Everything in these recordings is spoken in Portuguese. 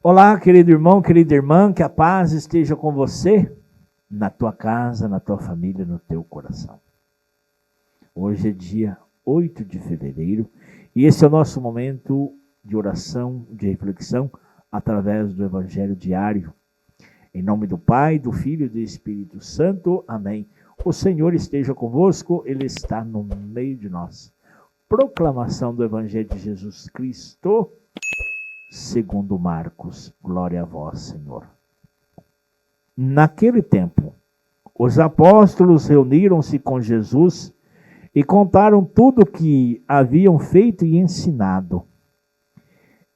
Olá, querido irmão, querida irmã, que a paz esteja com você, na tua casa, na tua família, no teu coração. Hoje é dia 8 de fevereiro e esse é o nosso momento de oração, de reflexão, através do Evangelho diário. Em nome do Pai, do Filho e do Espírito Santo. Amém. O Senhor esteja convosco, Ele está no meio de nós. Proclamação do Evangelho de Jesus Cristo, segundo Marcos. Glória a vós, Senhor. Naquele tempo, os apóstolos reuniram-se com Jesus e contaram tudo o que haviam feito e ensinado.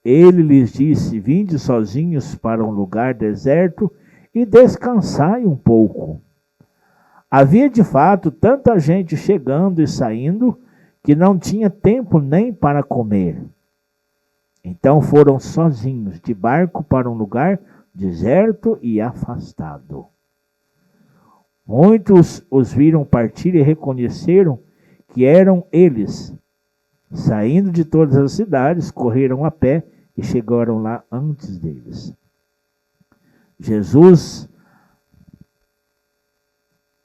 Ele lhes disse: vinde sozinhos para um lugar deserto e descansai um pouco. Havia de fato tanta gente chegando e saindo que não tinha tempo nem para comer. Então foram sozinhos de barco para um lugar deserto e afastado. Muitos os viram partir e reconheceram que eram eles. Saindo de todas as cidades, correram a pé e chegaram lá antes deles. Jesus,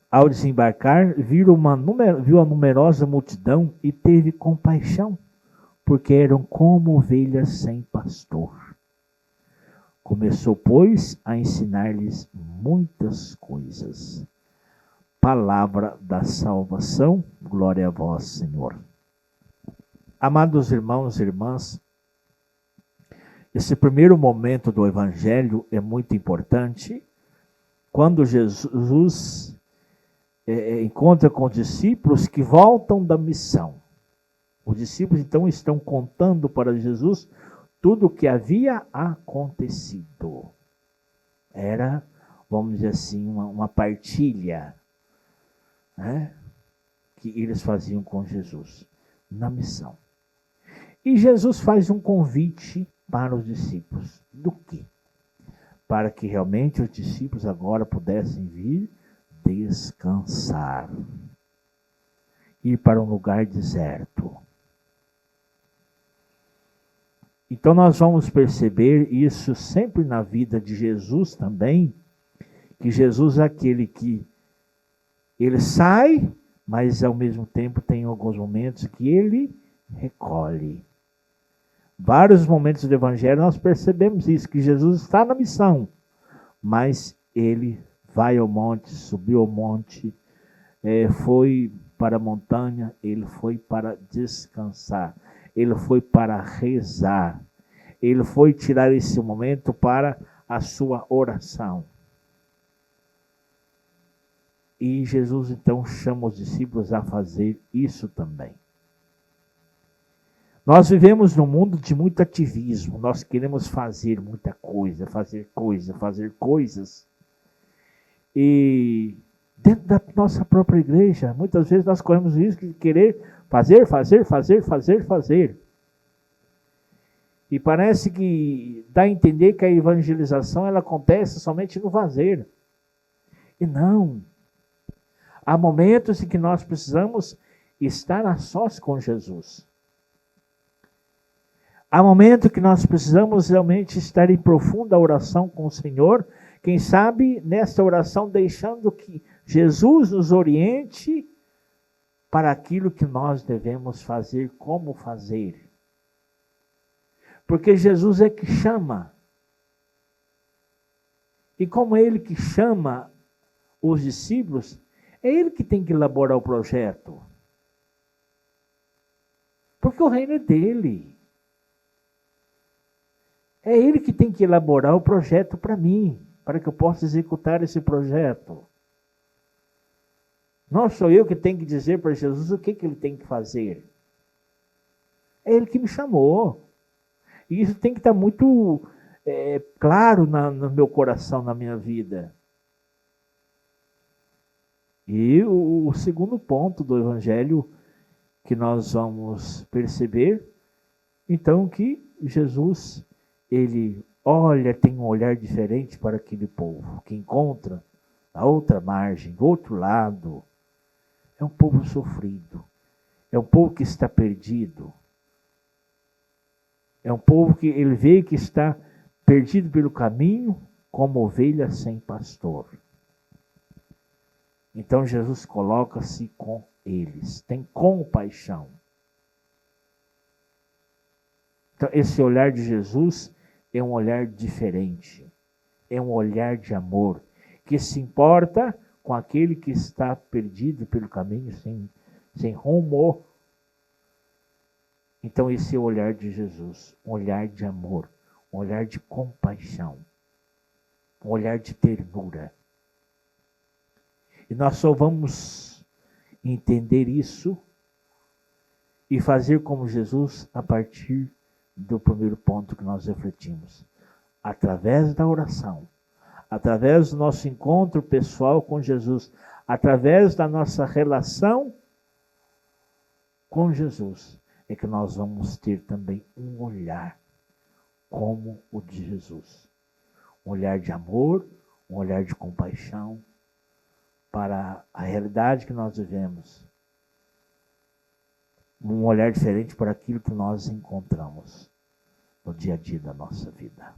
ao desembarcar, viu a numerosa multidão e teve compaixão, porque eram como ovelhas sem pastor. Começou, pois, a ensinar-lhes muitas coisas. Palavra da salvação, glória a vós, Senhor. Amados irmãos e irmãs, esse primeiro momento do Evangelho é muito importante, quando Jesus encontra com os discípulos que voltam da missão. Os discípulos então estão contando para Jesus tudo o que havia acontecido. Era, vamos dizer assim, uma partilha, né, que eles faziam com Jesus na missão. E Jesus faz um convite para os discípulos. Do quê? Para que realmente os discípulos agora pudessem vir descansar. Ir para um lugar deserto. Então nós vamos perceber isso sempre na vida de Jesus também, que Jesus é aquele que ele sai, mas ao mesmo tempo tem alguns momentos que ele recolhe. Vários momentos do Evangelho nós percebemos isso, que Jesus está na missão, mas ele vai ao monte, subiu ao monte, foi para a montanha, ele foi para descansar, ele foi para rezar, ele foi tirar esse momento para a sua oração. E Jesus então chama os discípulos a fazer isso também. Nós vivemos num mundo de muito ativismo, nós queremos fazer muita coisa, fazer coisas. E dentro da nossa própria igreja, muitas vezes nós corremos o risco de querer fazer. E parece que dá a entender que a evangelização ela acontece somente no fazer. E não. Há momentos em que nós precisamos estar a sós com Jesus. Há momentos que nós precisamos realmente estar em profunda oração com o Senhor. Quem sabe nesta oração deixando que Jesus nos oriente para aquilo que nós devemos fazer, como fazer. Porque Jesus é que chama. E como é Ele que chama os discípulos, é Ele que tem que elaborar o projeto. Porque o reino é dele. É Ele que tem que elaborar o projeto para mim, para que eu possa executar esse projeto. Não sou eu que tenho que dizer para Jesus o que Ele tem que fazer. É Ele que me chamou. E isso tem que estar muito claro no meu coração, na minha vida. E o segundo ponto do Evangelho que nós vamos perceber Então que Jesus, ele olha, tem um olhar diferente para aquele povo, que encontra a outra margem, do outro lado. É um povo sofrido, é um povo que está perdido, é um povo que ele vê que está perdido pelo caminho, como ovelha sem pastor. Então Jesus coloca-se com eles, tem compaixão. Então esse olhar de Jesus é um olhar diferente, é um olhar de amor, que se importa com aquele que está perdido pelo caminho, sem rumo. Então esse é o olhar de Jesus, um olhar de amor, um olhar de compaixão, um olhar de ternura. E nós só vamos entender isso e fazer como Jesus a partir do primeiro ponto que nós refletimos. Através da oração, através do nosso encontro pessoal com Jesus, através da nossa relação com Jesus, é que nós vamos ter também um olhar como o de Jesus. Um olhar de amor, um olhar de compaixão para a realidade que nós vivemos. Um olhar diferente para aquilo que nós encontramos no dia a dia da nossa vida.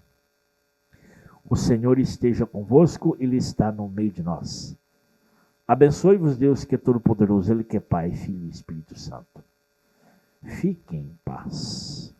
O Senhor esteja convosco, Ele está no meio de nós. Abençoe-vos Deus que é todo-poderoso, Ele que é Pai, Filho e Espírito Santo. Fiquem em paz.